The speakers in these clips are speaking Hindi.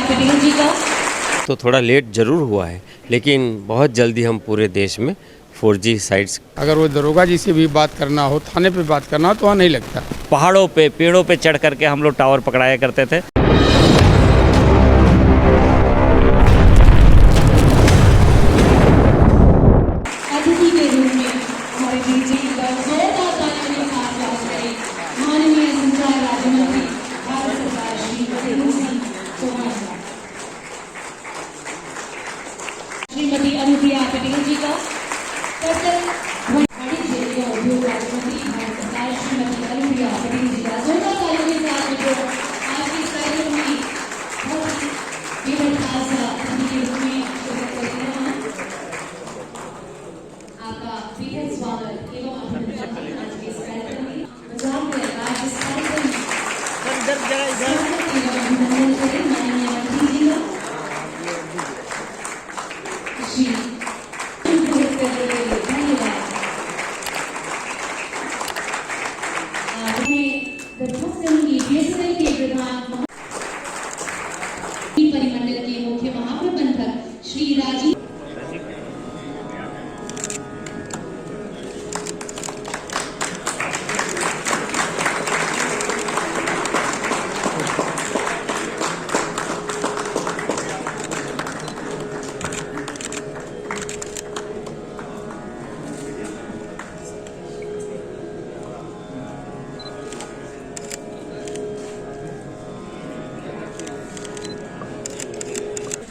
पटेल जी का। तो थोड़ा लेट ज़रूर हुआ है, लेकिन बहुत जल्दी हम पूरे देश में 4G साइट्स। अगर वो दरोगा जी से भी बात करना हो, थाने पे बात करना हो तो वहाँ नहीं लगता। पहाड़ों पे पेड़ों पे चढ़ करके हम लोग टावर पकड़ाया करते थे। अतिथि के रूप में हमारे बीच जोरदार तालियों के साथ पहुंच रहे माननीय संचार राज्य मंत्री भारत सरकार श्री पटेल सिंह चौहान साहब, श्रीमती अनुप्रिया पटेल जी का। वाणिज्य एवं उद्योग राज्य मंत्री भारत सरकार श्रीमती अनुप्रिया पटेल जी का। जोरदार तालियों के साथ जो आज के इस कार्यक्रम में बहुत ही बेहद खास अतिथि के रूप में शिरकत कर रहे हैं। आपका बेहद स्वागत एवं अभिनंदन आज के इस कार्यक्रम में। मजाक में आज इस कार्यक्रम में स्वागत एवं अभिनंदन करें माननीय मंत्री जी का। श्री धन्यवाद। हमें दरखास्त करूंगी बीएसएनएल के प्रधान परिमंडल के मुख्य महाप्रबंधक श्री राजीव।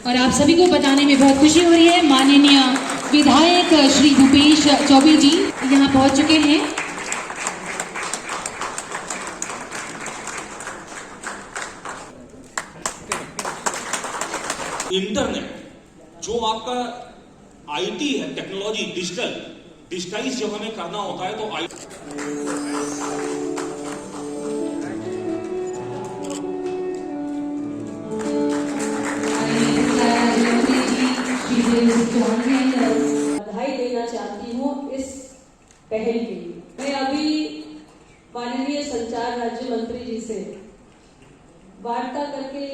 और आप सभी को बताने में बहुत खुशी हो रही है, माननीय विधायक श्री भूपेश चौबे जी यहाँ पहुंच चुके हैं। इंटरनेट जो आपका आईटी है, टेक्नोलॉजी, डिजिटाइज जब हमें करना होता है तो बधाई देना चाहती हूँ इस पहल के लिए। मैं अभी माननीय संचार राज्य मंत्री जी से वार्ता करके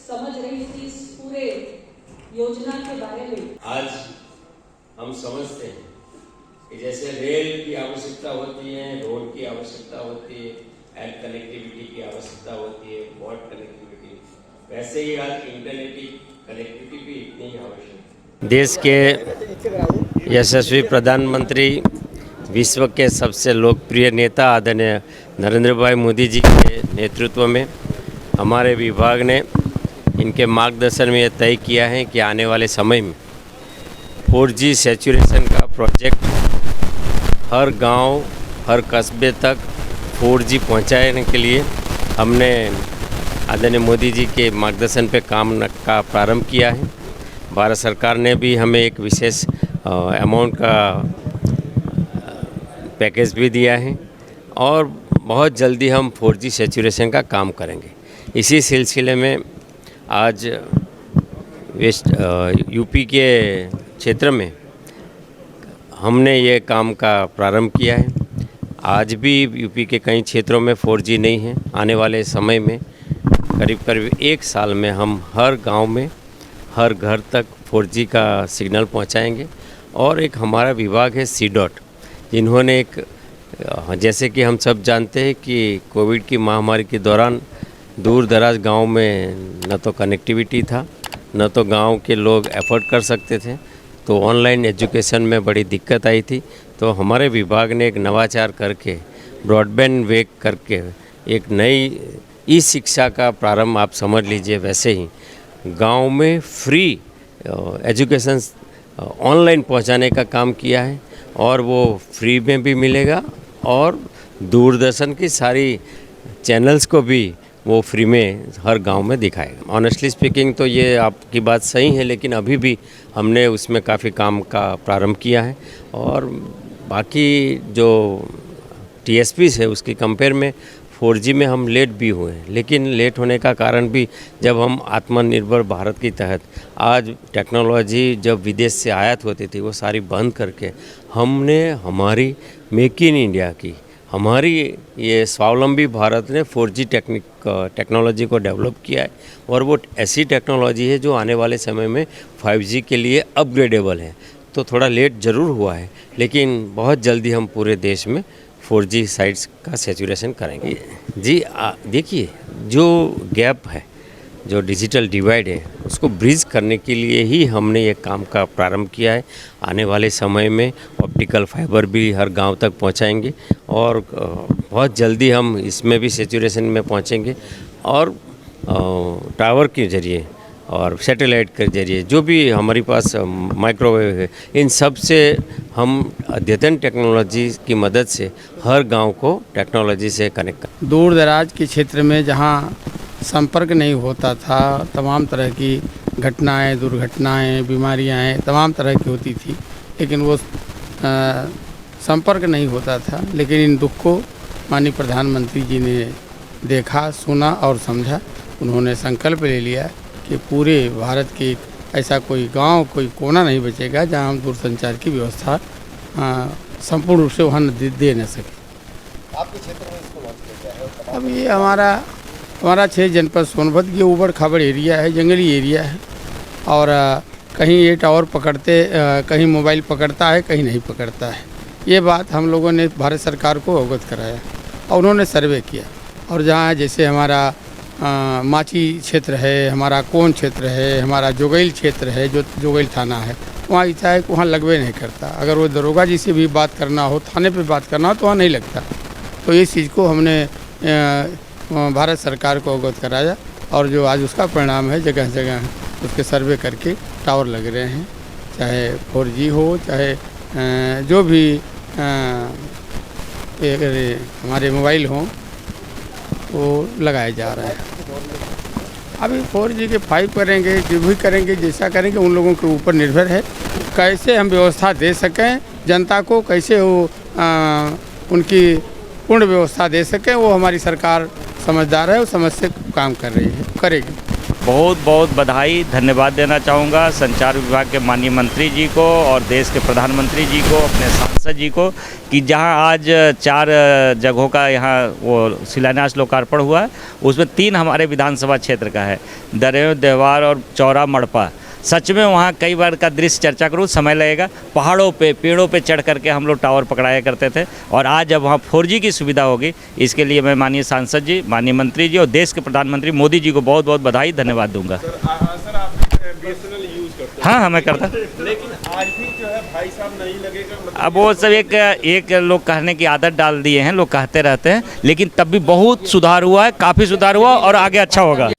समझ रही थी इस पूरे योजना के बारे में। आज हम समझते हैं कि जैसे रेल की आवश्यकता होती है, रोड की आवश्यकता होती है, एयर कनेक्टिविटी की आवश्यकता होती है, वॉट कनेक्टिविटी, वैसे ही आज इंटरनेट की कनेक्टिविटी भी इतनी ही आवश्यक है। देश के यशस्वी प्रधानमंत्री, विश्व के सबसे लोकप्रिय नेता आदरणीय नरेंद्र भाई मोदी जी के नेतृत्व में हमारे विभाग ने इनके मार्गदर्शन में यह तय किया है कि आने वाले समय में 4G सैचुरेशन का प्रोजेक्ट हर गांव, हर कस्बे तक 4G पहुंचाने के लिए हमने आदरणीय मोदी जी के मार्गदर्शन पे काम का प्रारंभ किया है। भारत सरकार ने भी हमें एक विशेष अमाउंट का पैकेज भी दिया है और बहुत जल्दी हम 4G सैचुरेशन का काम करेंगे। इसी सिलसिले में आज यूपी के क्षेत्र में हमने ये काम का प्रारंभ किया है। आज भी यूपी के कई क्षेत्रों में 4G नहीं है। आने वाले समय में करीब करीब 1 साल में हम हर गांव में, हर घर तक 4G का सिग्नल पहुंचाएंगे। और एक हमारा विभाग है CDOT, जिन्होंने एक, जैसे कि हम सब जानते हैं कि कोविड की महामारी के दौरान दूर दराज गांव में न तो कनेक्टिविटी था, न तो गांव के लोग एफोर्ड कर सकते थे, तो ऑनलाइन एजुकेशन में बड़ी दिक्कत आई थी। तो हमारे विभाग ने एक नवाचार करके, ब्रॉडबैंड वेक करके एक नई ई शिक्षा का प्रारंभ, आप समझ लीजिए वैसे ही गांव में फ्री एजुकेशन ऑनलाइन पहुंचाने का काम किया है। और वो फ्री में भी मिलेगा और दूरदर्शन की सारी चैनल्स को भी वो फ्री में हर गांव में दिखाएगा। ऑनेस्टली स्पीकिंग तो ये आपकी बात सही है, लेकिन अभी भी हमने उसमें काफ़ी काम का प्रारंभ किया है। और बाकी जो TSPs है उसकी कंपेयर में 4G में हम लेट भी हुए हैं, लेकिन लेट होने का कारण भी जब हम आत्मनिर्भर भारत के तहत आज टेक्नोलॉजी जब विदेश से आयात होती थी वो सारी बंद करके हमने हमारी मेक इन इंडिया की हमारी ये स्वावलंबी भारत ने 4G टेक्नोलॉजी को डेवलप किया है और वो ऐसी टेक्नोलॉजी है जो आने वाले समय में 5G के लिए अपग्रेडेबल है। तो थोड़ा लेट ज़रूर हुआ है, लेकिन बहुत जल्दी हम पूरे देश में 4G साइट्स का सैचुरेशन करेंगे। जी देखिए, जो गैप है, जो डिजिटल डिवाइड है, उसको ब्रिज करने के लिए ही हमने ये काम का प्रारंभ किया है। आने वाले समय में ऑप्टिकल फाइबर भी हर गांव तक पहुंचाएंगे और बहुत जल्दी हम इसमें भी सैचुरेशन में पहुंचेंगे और टावर के ज़रिए और सैटेलाइट के ज़रिए जो भी हमारे पास माइक्रोवेव है, इन सब से हम अद्यतन टेक्नोलॉजी की मदद से हर गांव को टेक्नोलॉजी से कनेक्ट कर। दूर दराज के क्षेत्र में जहाँ संपर्क नहीं होता था, तमाम तरह की घटनाएं, दुर्घटनाएं, बीमारियां तमाम तरह की होती थी, लेकिन वो संपर्क नहीं होता था। लेकिन इन दुख को माननीय प्रधानमंत्री जी ने देखा, सुना और समझा। उन्होंने संकल्प ले लिया कि पूरे भारत के ऐसा कोई गांव, कोई कोना नहीं बचेगा जहां हम दूरसंचार की व्यवस्था संपूर्ण रूप से वहाँ दे न सके। आपके क्षेत्र में इसको लॉन्च किया गया है? अब ये हमारा 6 जनपद सोनभद्र ये ऊबड़ खाबड़ एरिया है, जंगली एरिया है और कहीं ये टावर पकड़ते, कहीं मोबाइल पकड़ता है, कहीं नहीं पकड़ता है। ये बात हम लोगों ने भारत सरकार को अवगत कराया और उन्होंने सर्वे किया। और जहाँ जैसे हमारा माची क्षेत्र है, हमारा कोन क्षेत्र है, हमारा जोगैल क्षेत्र है, जो जोगैल थाना है, वहाँ ऐसा है कि वहाँ लगवे नहीं करता। अगर वो दरोगा जी से भी बात करना हो, थाने पे बात करना हो, तो वहाँ नहीं लगता। तो इस चीज़ को हमने भारत सरकार को अवगत कराया और जो आज उसका परिणाम है, जगह जगह उसके सर्वे करके टावर लग रहे हैं, चाहे 4G हो, चाहे जो भी हमारे मोबाइल हों, वो लगाया जा रहा है। अभी 4G के 5 करेंगे, जो भी करेंगे, जैसा करेंगे, उन लोगों के ऊपर निर्भर है। कैसे हम व्यवस्था दे सकें जनता को, कैसे वो उनकी पूर्ण व्यवस्था दे सकें, वो हमारी सरकार समझदार है, वो समझ से काम कर रही है, करेगी। बहुत बहुत बधाई, धन्यवाद देना चाहूँगा संचार विभाग के माननीय मंत्री जी को और देश के प्रधानमंत्री जी को, अपने सांसद जी को, कि जहां आज 4 जगहों का यहाँ वो शिलान्यास लोकार्पण हुआ है, उसमें 3 हमारे विधानसभा क्षेत्र का है, दरेव, देवार और चौरा मड़पा। सच में वहाँ कई बार का दृश्य चर्चा करूँ, समय लगेगा। पहाड़ों पे, पेड़ों पे चढ़ करके हम लोग टावर पकड़ाया करते थे और आज जब वहाँ 4G की सुविधा होगी, इसके लिए मैं माननीय सांसद जी, माननीय मंत्री जी और देश के प्रधानमंत्री मोदी जी को बहुत बहुत बधाई, धन्यवाद दूंगा। सर आप BSNL यूज़ करते हैं? हाँ, मैं करता। लेकिन आज भी जो है भाई साहब नहीं लगेगा, मतलब अब वो सब एक लोग कहने की आदत डाल दिए हैं, लोग कहते रहते हैं, लेकिन तब भी बहुत सुधार हुआ है, काफ़ी सुधार हुआ और आगे अच्छा होगा।